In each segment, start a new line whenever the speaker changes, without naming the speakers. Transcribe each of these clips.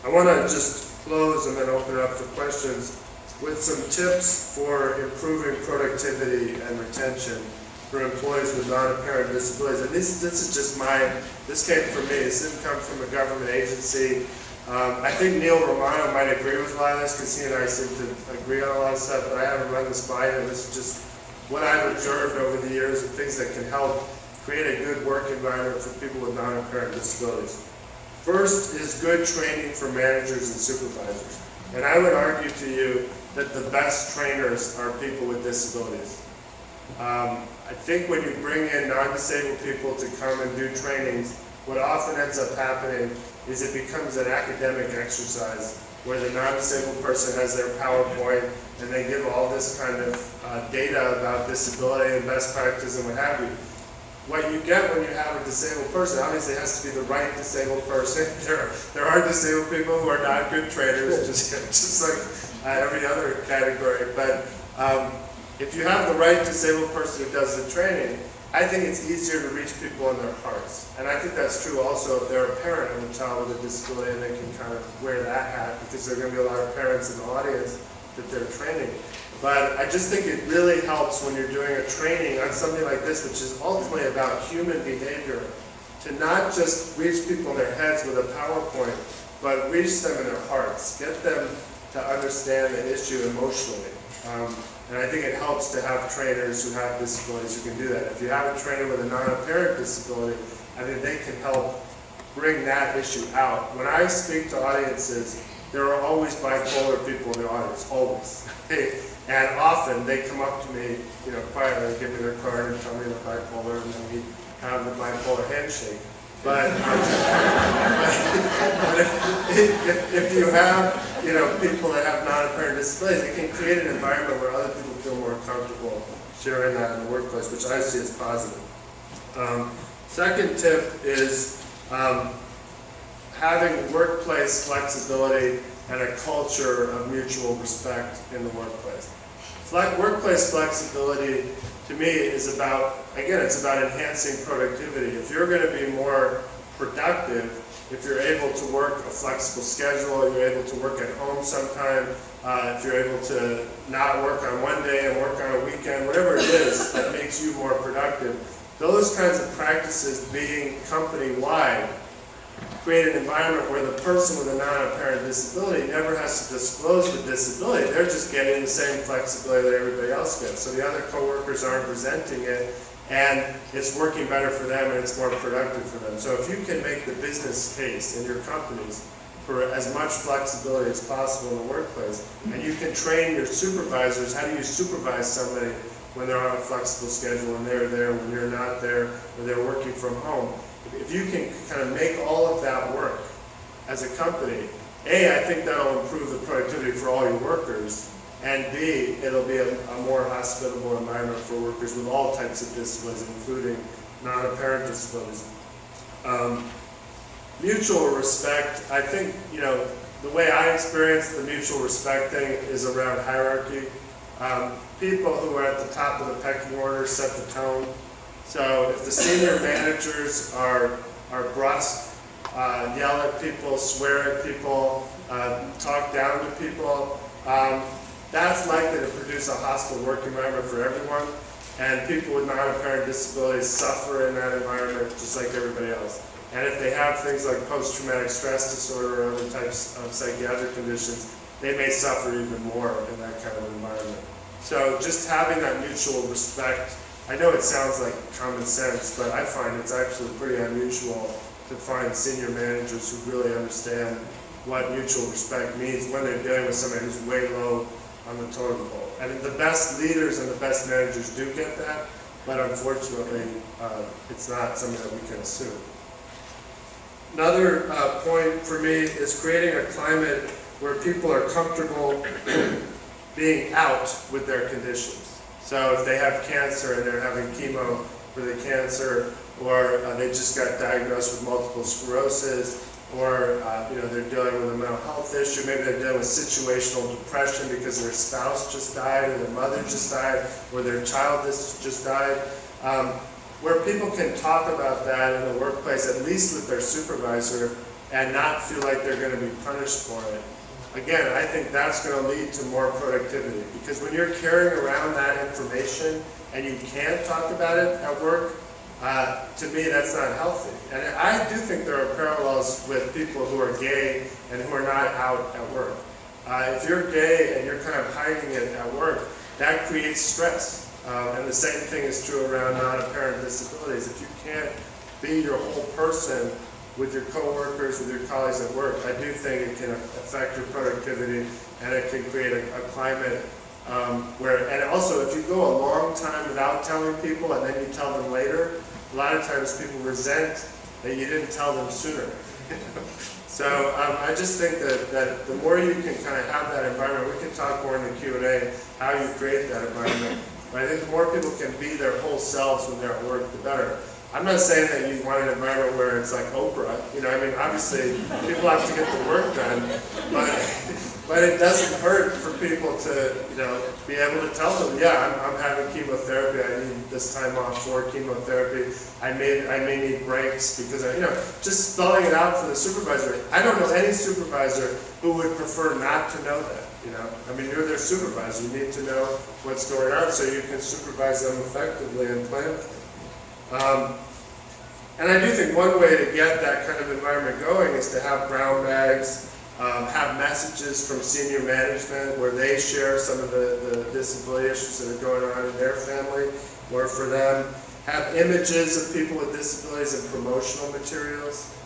I want to just close and then open it up for questions with some tips for improving productivity and retention for employees with non-apparent disabilities. And this is just this came from me. This didn't come from a government agency. I think Neil Romano might agree with a lot of this because he and I seem to agree on a lot of stuff, but I haven't run this by him. This is just what I've observed over the years and things that can help create a good work environment for people with non-apparent disabilities. First is good training for managers and supervisors. And I would argue to you that the best trainers are people with disabilities. I think when you bring in non-disabled people to come and do trainings, what often ends up happening is it becomes an academic exercise where the non-disabled person has their PowerPoint and they give all this kind of data about disability and best practice and what have you. What you get when you have a disabled person, obviously it has to be the right disabled person. There are disabled people who are not good trainers, just like every other category. But if you have the right disabled person who does the training, I think it's easier to reach people in their hearts. And I think that's true also if they're a parent of a child with a disability and they can kind of wear that hat because there are going to be a lot of parents in the audience that they're training. But I just think it really helps when you're doing a training on something like this, which is ultimately about human behavior, to not just reach people in their heads with a PowerPoint, but reach them in their hearts. Get them to understand the issue emotionally. And I think it helps to have trainers who have disabilities who can do that. If you have a trainer with a non-apparent disability, I think they can help bring that issue out. When I speak to audiences, there are always bipolar people in the audience, always. And often they come up to me, quietly, give me their card and tell me they're bipolar, and then we have the bipolar handshake. But if you have, people that have non-apparent disabilities, it can create an environment where other people feel more comfortable sharing that in the workplace, which I see as positive. Second tip is having workplace flexibility and a culture of mutual respect in the workplace. Workplace flexibility, to me, is about, again, it's about enhancing productivity. If you're going to be more productive, if you're able to work a flexible schedule, you're able to work at home sometime, if you're able to not work on one day and work on a weekend, whatever it is that makes you more productive, those kinds of practices being company-wide create an environment where the person with a non-apparent disability never has to disclose the disability. They're just getting the same flexibility that everybody else gets. So the other coworkers aren't resenting it, and it's working better for them and it's more productive for them. So if you can make the business case in your companies for as much flexibility as possible in the workplace, and you can train your supervisors, how do you supervise somebody when they're on a flexible schedule and they're there when you're not there, or they're working from home. If you can kind of make all of that work as a company, A, I think that'll improve the productivity for all your workers, and B, it'll be a more hospitable environment for workers with all types of disabilities, including non-apparent disabilities. Mutual respect, I think, the way I experience the mutual respect thing is around hierarchy. People who are at the top of the pecking order set the tone. So if the senior managers are brusque, yell at people, swear at people, talk down to people, that's likely to produce a hostile work environment for everyone. And people with non-apparent disabilities suffer in that environment just like everybody else. And if they have things like post-traumatic stress disorder or other types of psychiatric conditions, they may suffer even more in that kind of environment. So just having that mutual respect, I know it sounds like common sense, but I find it's actually pretty unusual to find senior managers who really understand what mutual respect means when they're dealing with somebody who's way low on the totem pole. And the best leaders and the best managers do get that, but unfortunately, it's not something that we can assume. Another point for me is creating a climate where people are comfortable being out with their conditions. So if they have cancer and they're having chemo for the cancer, or they just got diagnosed with multiple sclerosis, or they're dealing with a mental health issue, maybe they're dealing with situational depression because their spouse just died, or their mother just died, or their child just died, where people can talk about that in the workplace, at least with their supervisor, and not feel like they're going to be punished for it. Again, I think that's going to lead to more productivity, because when you're carrying around that information and you can't talk about it at work, to me that's not healthy. And I do think there are parallels with people who are gay and who are not out at work. If you're gay and you're kind of hiding it at work, that creates stress. And the same thing is true around non-apparent disabilities. If you can't be your whole person with your coworkers, with your colleagues at work, I do think it can affect your productivity, and it can create a climate where, and also if you go a long time without telling people and then you tell them later, a lot of times people resent that you didn't tell them sooner. So I just think that the more you can kind of have that environment, we can talk more in the Q&A how you create that environment, but I think the more people can be their whole selves when they're at work, the better. I'm not saying that you want an environment where it's like Oprah, you know, I mean, obviously people have to get the work done, but it doesn't hurt for people to, you know, be able to tell them, yeah, I'm having chemotherapy, I need this time off for chemotherapy, I may need breaks, because, you know, just spelling it out for the supervisor. I don't know any supervisor who would prefer not to know that, you know. I mean, you're their supervisor, you need to know what's going on so you can supervise them effectively and plan. And I do think one way to get that kind of environment going is to have brown bags, have messages from senior management where they share some of the disability issues that are going on in their family or for them, have images of people with disabilities and promotional materials.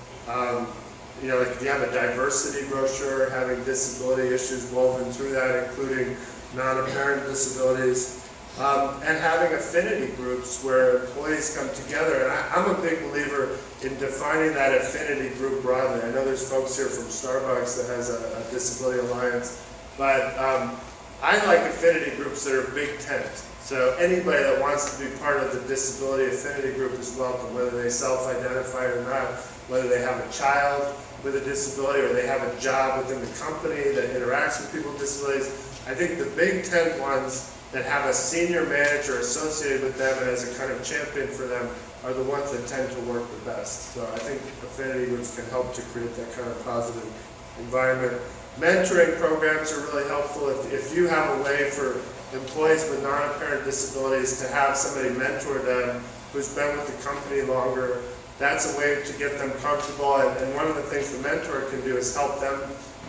You know, like if you have a diversity brochure, having disability issues woven through that, including non-apparent disabilities. And having affinity groups where employees come together. And I'm a big believer in defining that affinity group broadly. I know there's folks here from Starbucks that has a disability alliance, but I like affinity groups that are big tent. So anybody that wants to be part of the disability affinity group is welcome, whether they self-identify or not, whether they have a child with a disability or they have a job within the company that interacts with people with disabilities. I think the big tent ones that have a senior manager associated with them and as a kind of champion for them are the ones that tend to work the best. So I think affinity groups can help to create that kind of positive environment. Mentoring programs are really helpful. If you have a way for employees with non-apparent disabilities to have somebody mentor them who's been with the company longer, that's a way to get them comfortable. And one of the things the mentor can do is help them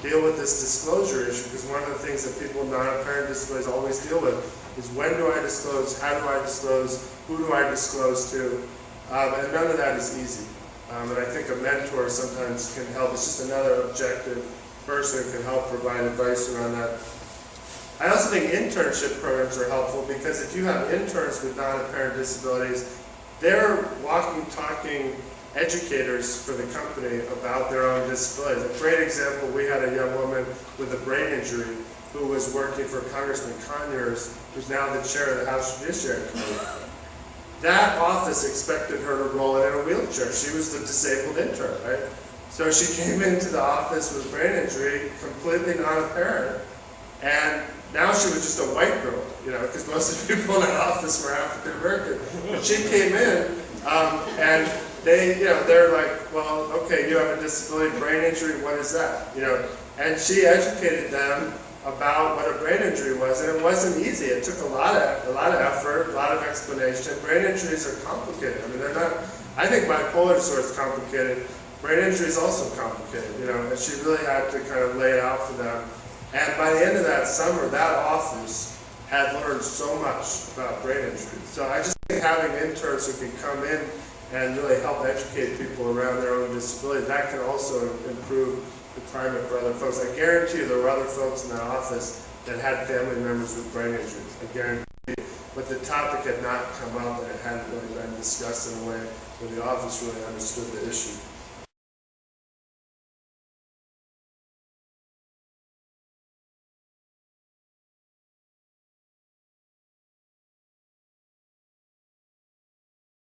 deal with this disclosure issue, because one of the things that people with non-apparent disabilities always deal with is when do I disclose, how do I disclose, who do I disclose to, and none of that is easy. And I think a mentor sometimes can help. It's just another objective person who can help provide advice around that. I also think internship programs are helpful, because if you have interns with non-apparent disabilities, they're walking, talking educators for the company about their own disabilities. A great example, we had a young woman with a brain injury who was working for Congressman Conyers, who's now the chair of the House Judiciary Committee. That office expected her to roll in a wheelchair. She was the disabled intern, right? So she came into the office with brain injury, completely non-apparent, and now she was just a white girl, you know, because most of the people in that office were African American. But she came in, and they, you know, they're like, well, okay, you have a disability, brain injury, what is that? You know, and she educated them about what a brain injury was, and it wasn't easy. It took a lot of effort, a lot of explanation. Brain injuries are complicated. I mean, they're not. I think bipolar disorder is complicated. Brain injury is also complicated, you know, and she really had to kind of lay it out for them. And by the end of that summer, that office had learned so much about brain injury. So I just think having interns who can come in and really help educate people around their own disability, that can also improve the climate for other folks. I guarantee you there were other folks in that office that had family members with brain injuries. I guarantee you. But the topic had not come up and it hadn't really been discussed in a way where the office really understood the issue.